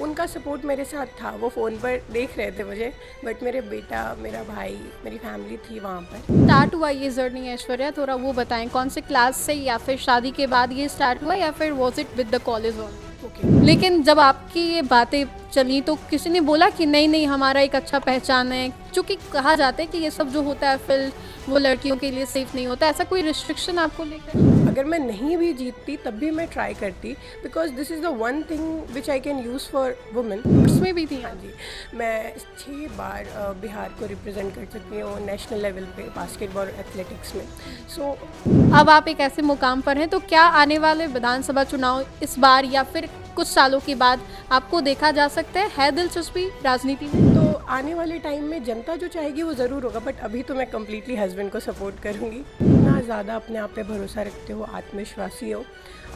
उनका सपोर्ट मेरे साथ था। वो फ़ोन पर देख रहे थे मुझे, बट मेरे बेटा, मेरा भाई, मेरी फैमिली थी वहाँ पर। स्टार्ट हुआ ये जर्नी ऐश्वर्या, थोड़ा वो बताएं, कौन से क्लास से या फिर शादी के बाद ये स्टार्ट हुआ या फिर was it with the college only? Okay. लेकिन जब आपकी ये बातें चली तो किसी ने बोला कि नहीं नहीं हमारा एक अच्छा पहचान है, क्योंकि कहा जाता है कि ये सब जो होता है फिल्म वो लड़कियों के लिए सेफ नहीं होता, ऐसा कोई रिस्ट्रिक्शन आपको लेकर? अगर मैं नहीं भी जीतती तब भी मैं ट्राई करती, because this is the one thing which I can use for women. उसमें भी थी? हाँ जी, मैं 6 बार बिहार को रिप्रेजेंट कर चुकी हूँ नेशनल लेवल पे बास्केटबॉल एथलेटिक्स में। सो अब आप एक ऐसे मुकाम पर हैं, तो क्या आने वाले विधानसभा चुनाव इस बार या फिर कुछ सालों के बाद आपको देखा जा सकता है दिलचस्पी राजनीति में? तो आने वाले टाइम में जनता जो चाहेगी वो ज़रूर होगा, बट अभी तो मैं कम्प्लीटली हस्बैंड को सपोर्ट करूँगी। इतना ज़्यादा अपने आप पे भरोसा रखते हो, आत्मविश्वासी हो,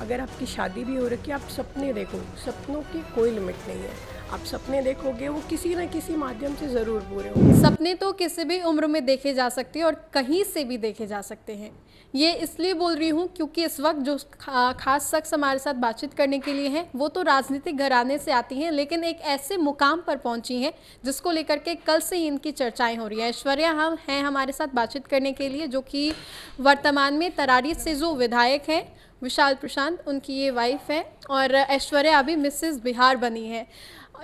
अगर आपकी शादी भी हो रखी है, आप सपने देखो, सपनों की कोई लिमिट नहीं है। आप सपने देखोगे वो किसी न किसी माध्यम से ज़रूर पूरे होंगे। सपने तो किसी भी उम्र में देखे जा सकते हैं और कहीं से भी देखे जा सकते हैं। ये इसलिए बोल रही हूँ क्योंकि इस वक्त जो खास शख्स हमारे साथ बातचीत करने के लिए हैं वो तो राजनीतिक घराने से आती हैं, लेकिन एक ऐसे मुकाम पर पहुँची हैं जिसको लेकर के कल से ही इनकी चर्चाएं हो रही हैं। ऐश्वर्या हम हैं हमारे साथ बातचीत करने के लिए, जो कि वर्तमान में तरारी से जो विधायक हैं विशाल प्रशांत, उनकी ये वाइफ है, और ऐश्वर्या अभी मिसेस बिहार बनी है।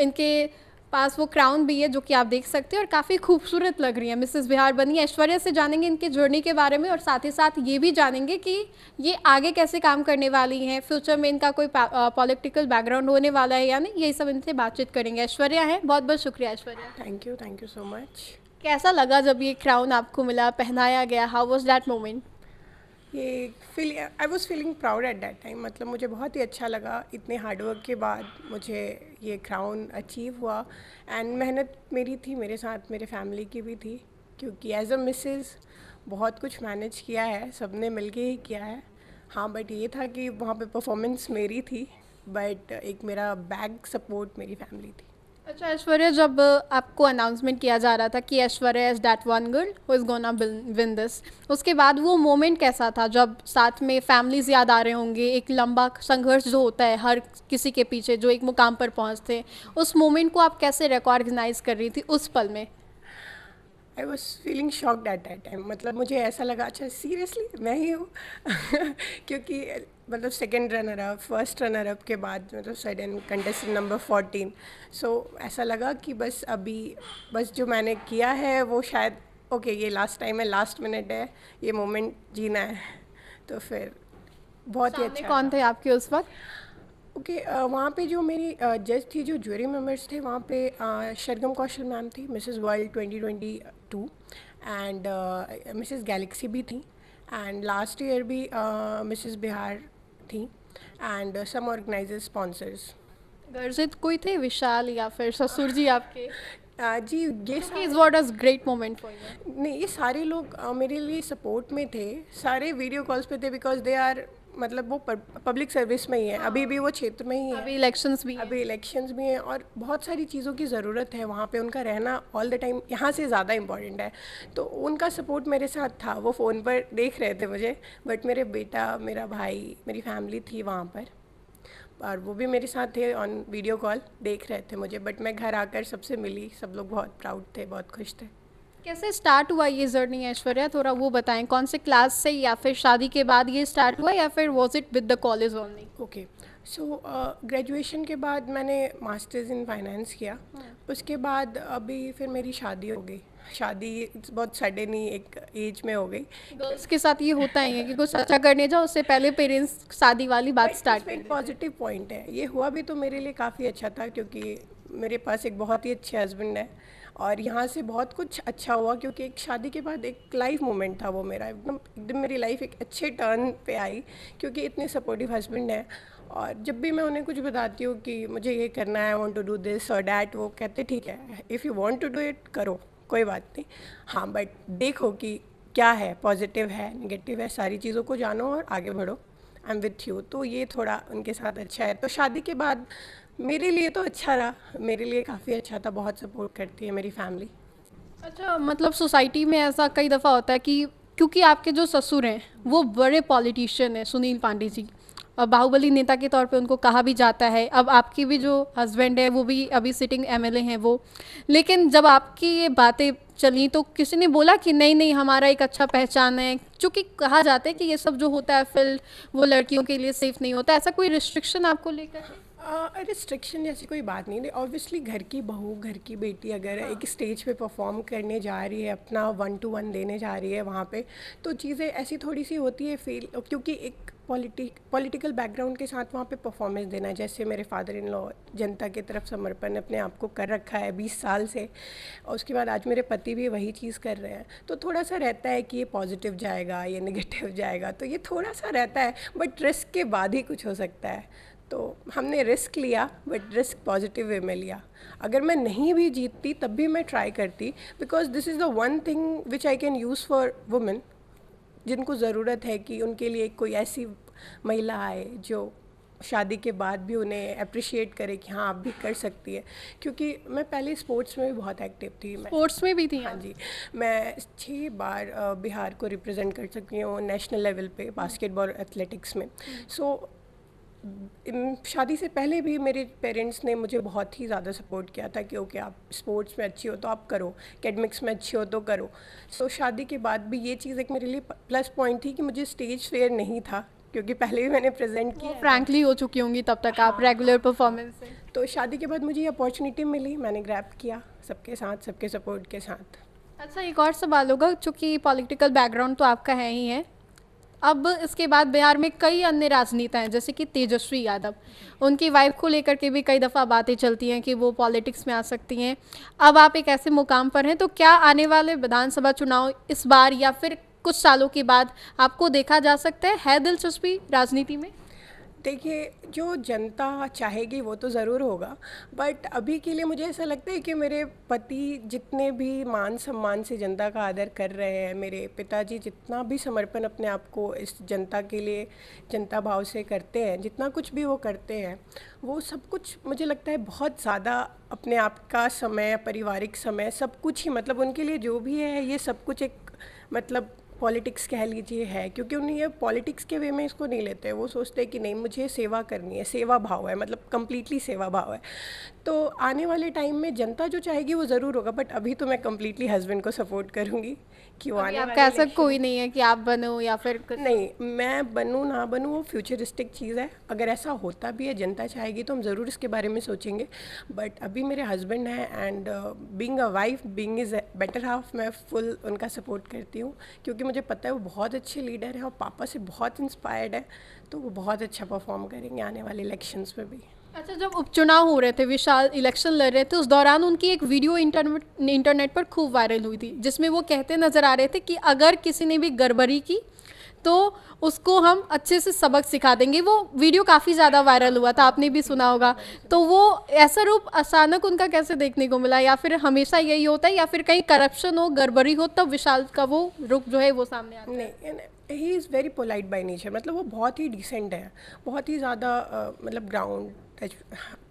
इनके पास वो क्राउन भी है जो कि आप देख सकते हैं और काफ़ी खूबसूरत लग रही है, मिसेस बिहार बनी। ऐश्वर्या से जानेंगे इनके जर्नी के बारे में और साथ ही साथ ये भी जानेंगे कि ये आगे कैसे काम करने वाली हैं, फ्यूचर में इनका कोई पॉलिटिकल बैकग्राउंड होने वाला है या नहीं, यही सब इनसे बातचीत करेंगे। ऐश्वर्या है, बहुत बहुत शुक्रिया Aishwarya. Thank you so much. कैसा लगा जब ये क्राउन आपको मिला, पहनाया गया, हाउ वॉज दैट मोमेंट? ये feel I was feeling proud at that time. मतलब मुझे बहुत ही अच्छा लगा, इतने हार्डवर्क के बाद मुझे ये क्राउन अचीव हुआ। एंड मेहनत मेरी थी, मेरे साथ मेरे फैमिली की भी थी, क्योंकि एज अ मिसेस बहुत कुछ मैनेज किया है, सबने मिलके ही किया है। हाँ, बट ये था कि वहाँ पे परफॉर्मेंस मेरी थी, बट एक मेरा बैक सपोर्ट मेरी फैमिली थी। अच्छा ऐश्वर्या, जब आपको अनाउंसमेंट किया जा रहा था कि Aishwarya is that one girl who is gonna win this, उसके बाद वो मोमेंट कैसा था जब साथ में फैमिलीज याद आ रहे होंगे, एक लंबा संघर्ष जो होता है हर किसी के पीछे जो एक मुकाम पर पहुंचते, उस मोमेंट को आप कैसे रिकॉग्नाइज कर रही थी उस पल में? I was feeling shocked at that time. मतलब मुझे ऐसा लगा, अच्छा सीरियसली मैं ही हूँ। क्योंकि मतलब second runner up, first runner up के बाद मतलब सडन कंटेस्टेंट नंबर 14। सो ऐसा लगा कि बस अभी बस जो मैंने किया है वो शायद ओके ये लास्ट टाइम है, लास्ट मिनट है, ये मोमेंट जीना है। तो फिर बहुत ही सामने अच्छा कौन था। थे आपके उस वक्त? ओके वहाँ पे जो मेरी जज थी, जो ज्यूरी मेंबर्स थे वहाँ पे शरगम कौशल मैम थी, Mrs world 2022, and Mrs Galaxy भी थी, एंड लास्ट ईयर भी मिसेस बिहार थी, एंड सम ऑर्गेनाइजर्स स्पॉन्सर्स। घर से कोई थे, विशाल या फिर ससुर जी आपके? जी ये is what is great moment for you? नहीं, ये सारे लोग मेरे लिए सपोर्ट में थे, सारे वीडियो कॉल्स पे थे, बिकॉज दे आर मतलब वो पब्लिक सर्विस में ही है, अभी भी वो क्षेत्र में ही है, अभी इलेक्शंस भी हैं। अभी इलेक्शंस भी हैं, और बहुत सारी चीज़ों की ज़रूरत है वहाँ पे, उनका रहना ऑल द टाइम यहाँ से ज़्यादा इम्पॉर्टेंट है। तो उनका सपोर्ट मेरे साथ था। वो फ़ोन पर देख रहे थे मुझे, बट मेरे बेटा, मेरा भाई, मेरी फैमिली थी वहाँ पर, और वो भी मेरे साथ थे ऑन वीडियो कॉल, देख रहे थे मुझे। बट मैं घर आकर सबसे मिली, सब लोग बहुत प्राउड थे, बहुत खुश थे। कैसे स्टार्ट हुआ ये जर्नी ऐश्वर्या, थोड़ा वो बताएं, कौन से क्लास से या फिर शादी के बाद ये स्टार्ट हुआ या फिर was it with the college only? Okay, so graduation के बाद मैंने मास्टर्स इन फाइनेंस किया। उसके बाद अभी फिर मेरी शादी हो गई। शादी बहुत सडन ही एक एज में हो गई। गर्ल्स के साथ ये होता ही है कि कुछ अच्छा करने जाओ उससे पहले पेरेंट्स शादी वाली बात स्टार्ट कर एक देते पॉजिटिव पॉइंट है, ये हुआ भी तो मेरे लिए काफ़ी अच्छा था, क्योंकि मेरे पास एक बहुत ही अच्छे हस्बैंड है, और यहाँ से बहुत कुछ अच्छा हुआ, क्योंकि एक शादी के बाद एक लाइफ मोमेंट था वो मेरा, एकदम एकदम मेरी लाइफ एक अच्छे टर्न पे आई, क्योंकि इतने सपोर्टिव हस्बैंड हैं। और जब भी मैं उन्हें कुछ बताती हूँ कि मुझे ये करना है, I want to do this और डैट, वो कहते ठीक है, if you want to do it करो, कोई बात नहीं। हाँ, बट देखो कि क्या है, पॉजिटिव है, नेगेटिव है, सारी चीज़ों को जानो और आगे बढ़ो। I am with you. तो ये थोड़ा उनके साथ अच्छा है। तो शादी के बाद मेरे लिए तो अच्छा रहा, मेरे लिए काफ़ी अच्छा था, बहुत सपोर्ट करती है मेरी फैमिली। अच्छा, मतलब सोसाइटी में ऐसा कई दफ़ा होता है कि क्योंकि आपके जो ससुर हैं वो बड़े पॉलिटिशियन हैं, सुनील पांडे जी, बाहुबली नेता के तौर पे उनको कहा भी जाता है। अब आपकी भी जो हस्बैंड है वो भी अभी सिटिंग एमएलए हैं वो। लेकिन जब आपकी ये बातें चली तो किसी ने बोला कि नहीं नहीं हमारा एक अच्छा पहचान है, क्योंकि कहा जाता है कि ये सब जो होता है फील्ड वो लड़कियों के लिए सेफ नहीं होता, ऐसा कोई रिस्ट्रिक्शन आपको लेकर है? रिस्ट्रिक्शन जैसी कोई बात नहीं है। ऑब्वियसली घर की बहू, घर की बेटी अगर एक स्टेज पे परफॉर्म करने जा रही है, अपना 1-to-1 देने जा रही है वहाँ पे, तो चीज़ें ऐसी थोड़ी सी होती है फील, क्योंकि एक पॉलिटिकल बैकग्राउंड के साथ वहाँ पे परफॉर्मेंस देना है। जैसे मेरे फादर इन लॉ जनता की तरफ समर्पण अपने आप को कर रखा है 20 साल से, और उसके बाद आज मेरे पति भी वही चीज़ कर रहे हैं, तो थोड़ा सा रहता है कि ये पॉजिटिव जाएगा, ये नेगेटिव जाएगा, तो ये थोड़ा सा रहता है, बट रिस्क के बाद ही कुछ हो सकता है। तो हमने रिस्क लिया, बट रिस्क पॉजिटिव वे में लिया। अगर मैं नहीं भी जीतती तब भी मैं ट्राई करती, because this is the one thing which I can use for women, जिनको ज़रूरत है कि उनके लिए कोई ऐसी महिला आए जो शादी के बाद भी उन्हें अप्रिशिएट करे कि हाँ आप भी कर सकती है। क्योंकि मैं पहले स्पोर्ट्स में भी बहुत एक्टिव थी। मैं स्पोर्ट्स में भी थी? हाँ जी, मैं 6 बार बिहार को रिप्रेजेंट कर चुकी हूँ नेशनल लेवल पे बास्केटबॉल एथलेटिक्स में। सो शादी से पहले भी मेरे पेरेंट्स ने मुझे बहुत ही ज़्यादा सपोर्ट किया था कि ओके आप स्पोर्ट्स में अच्छी हो तो आप करो, एकेडमिक्स में अच्छी हो तो करो। सो शादी के बाद भी ये चीज़ एक मेरे लिए प्लस पॉइंट थी कि मुझे स्टेज फेयर नहीं था, क्योंकि पहले भी मैंने प्रेजेंट किया। फ्रैंकली हो चुकी होंगी तब तक आप रेगुलर परफॉर्मेंस से। तो शादी के बाद मुझे ये अपॉर्चुनिटी मिली, मैंने ग्रैब किया सबके साथ, सबके सपोर्ट के साथ। अच्छा, एक और सवाल होगा, चूँकि पॉलिटिकल बैकग्राउंड तो आपका है ही है, अब इसके बाद बिहार में कई अन्य राजनेता हैं जैसे कि तेजस्वी यादव, उनकी वाइफ को लेकर के भी कई दफ़ा बातें चलती हैं कि वो पॉलिटिक्स में आ सकती हैं। अब आप एक ऐसे मुकाम पर हैं, तो क्या आने वाले विधानसभा चुनाव इस बार या फिर कुछ सालों के बाद आपको देखा जा सकता है दिलचस्पी राजनीति में? देखिए, जो जनता चाहेगी वो तो ज़रूर होगा, बट अभी के लिए मुझे ऐसा लगता है कि मेरे पति जितने भी मान सम्मान से जनता का आदर कर रहे हैं, मेरे पिताजी जितना भी समर्पण अपने आप को इस जनता के लिए जनता भाव से करते हैं, जितना कुछ भी वो करते हैं, वो सब कुछ मुझे लगता है बहुत ज़्यादा अपने आप का समय, पारिवारिक समय, सब कुछ ही, मतलब उनके लिए जो भी है ये सब कुछ एक मतलब पॉलिटिक्स कह लीजिए है, क्योंकि उन्हें ये पॉलिटिक्स के वे में इसको नहीं लेते। वो सोचते हैं कि नहीं मुझे सेवा करनी है, सेवा भाव है, मतलब कम्प्लीटली सेवा भाव है। तो आने वाले टाइम में जनता जो चाहेगी वो ज़रूर होगा, बट अभी तो मैं कम्प्लीटली हस्बैंड को सपोर्ट करूँगी कि वो आने आपका ऐसा कोई नहीं है कि आप बनो या फिर नहीं, मैं बनूँ ना बनूँ वो फ्यूचरिस्टिक चीज़ है। अगर ऐसा होता भी है, जनता चाहेगी तो हम ज़रूर इसके बारे में सोचेंगे, बट अभी मेरे हस्बैंड हैं and being a wife, being is better half, मैं फुल उनका सपोर्ट करती हूँ, क्योंकि मुझे पता है वो बहुत अच्छे लीडर हैं और पापा से बहुत इंस्पायर्ड है, तो वो बहुत अच्छा परफॉर्म करेंगे आने वाले इलेक्शंस में भी। अच्छा, जब उपचुनाव हो रहे थे, विशाल इलेक्शन लड़ रहे थे, उस दौरान उनकी एक वीडियो इंटरनेट पर खूब वायरल हुई थी, जिसमें वो कहते नज़र आ रहे थे कि अगर किसी ने भी गड़बड़ी की तो उसको हम अच्छे से सबक सिखा देंगे। वो वीडियो काफ़ी ज़्यादा वायरल हुआ था, आपने भी सुना होगा। तो वो ऐसा रूप अचानक उनका कैसे देखने को मिला, या फिर हमेशा यही होता है, या फिर कहीं करप्शन हो, गड़बड़ी हो, तब विशाल का वो रूप जो है वो सामने आता है? नहीं, he is very polite by nature, मतलब वो बहुत ही डिसेंट है, बहुत ही ज़्यादा मतलब ग्राउंड टच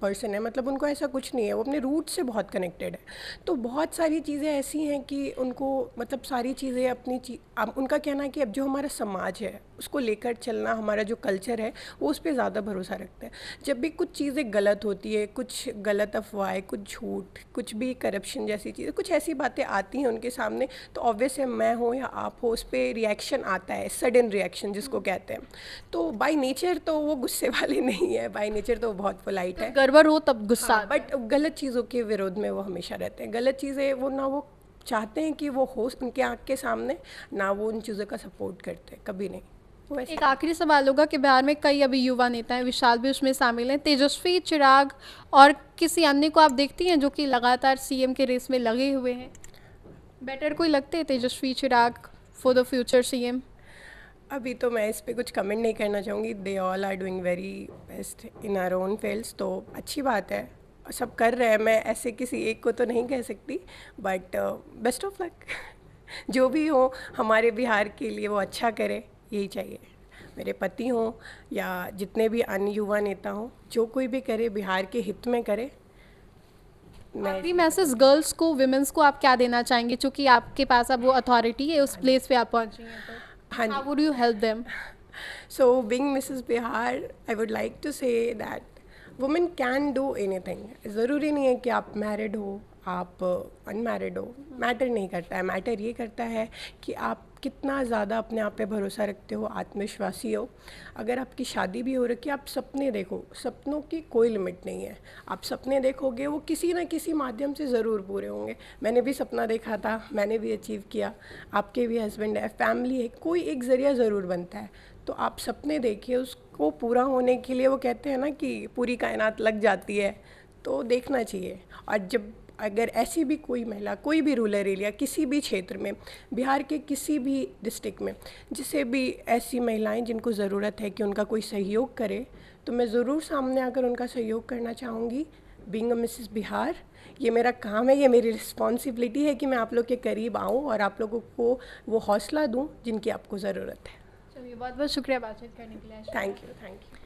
पर्सन है, मतलब उनको ऐसा कुछ नहीं है, वो अपने रूट से बहुत कनेक्टेड है। तो बहुत सारी चीज़ें ऐसी हैं कि उनको मतलब सारी चीज़ें अपनी उनका कहना है कि अब जो हमारा समाज है उसको लेकर चलना, हमारा जो कल्चर है वो उस पर ज़्यादा भरोसा रखते हैं। जब भी कुछ चीज़ें गलत होती है, कुछ गलत अफवाहें, कुछ झूठ, कुछ भी करप्शन जैसी चीज़ें, कुछ ऐसी बातें आती हैं उनके सामने, तो ऑब्वियस है मैं हो या आप हो, उस पर रिएक्शन आता है, सडन रिएक्शन जिसको कहते हैं। तो बाय नेचर तो वो गुस्से वाले नहीं है, बाय नेचर तो वो बहुत पोलाइट है। गड़बड़ हो तब गुस्सा। हाँ, बट गलत चीज़ों के विरोध में वो हमेशा रहते हैं। गलत चीज़ें वो ना वो चाहते हैं कि वो हो उनके आँख के सामने, ना वो उन चीज़ों का सपोर्ट करते हैं, कभी नहीं। एक आखिरी सवाल होगा कि बिहार में कई अभी युवा नेता हैं, विशाल भी उसमें शामिल हैं, तेजस्वी, चिराग और किसी अन्य को आप देखती हैं जो कि लगातार सीएम के रेस में लगे हुए हैं? बेटर कोई लगते हैं तेजस्वी, चिराग फॉर द फ्यूचर सीएम? अभी तो मैं इस पे कुछ कमेंट नहीं करना चाहूँगी। They all are doing very best in our own fields, तो अच्छी बात है, सब कर रहे हैं। मैं ऐसे किसी एक को तो नहीं कह सकती, बट बेस्ट ऑफ लक। जो भी हो हमारे बिहार के लिए वो अच्छा करे, यही चाहिए। मेरे पति हों या जितने भी अन्य युवा नेता हों, जो कोई भी करे बिहार के हित में करे। आखिरी मैसेज गर्ल्स को, विमेंस को आप क्या देना चाहेंगे, क्योंकि आपके पास अब वो अथॉरिटी है, उस प्लेस पे आप पहुंची हैं, तो हाँ जी, how would you help them? So, being Mrs. Bihar, I would like to say that women can do anything. ज़रूरी नहीं है कि आप मैरिड हो, आप अनमैरिड हो, मैटर नहीं करता है. मैटर ये करता है कि आप कितना ज़्यादा अपने आप पे भरोसा रखते हो, आत्मविश्वासी हो. अगर आपकी शादी भी हो रखी है, आप सपने देखो, सपनों की कोई लिमिट नहीं है. आप सपने देखोगे, वो किसी ना किसी माध्यम से ज़रूर पूरे होंगे. मैंने भी सपना देखा था, मैंने भी अचीव किया. आपके भी हस्बैंड है, फैमिली है, कोई एक ज़रिया ज़रूर बनता है. तो आप सपने देखिए, उसको पूरा होने के लिए वो कहते हैं ना कि पूरी कायनात लग जाती है, तो देखना चाहिए. और जब अगर ऐसी भी कोई महिला कोई भी रूरल एरिया किसी भी क्षेत्र में, बिहार के किसी भी डिस्ट्रिक्ट में, जिसे भी ऐसी महिलाएं जिनको ज़रूरत है कि उनका कोई सहयोग करे, तो मैं ज़रूर सामने आकर उनका सहयोग करना चाहूँगी. बीइंग अ मिसेस बिहार, ये मेरा काम है, ये मेरी रिस्पॉन्सिबिलिटी है कि मैं आप लोग के करीब आऊँ और आप लोगों को वो हौसला दूँ जिनकी आपको ज़रूरत है. चलिए, बहुत बहुत शुक्रिया बातचीत करने के लिए Aishwarya. Thank you, thank you.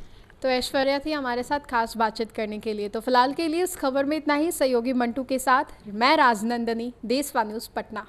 तो ऐश्वर्या थी हमारे साथ खास बातचीत करने के लिए। तो फिलहाल के लिए इस खबर में इतना ही। सहयोगी मंटू के साथ मैं राजनंदनी, देशवा न्यूज़ पटना।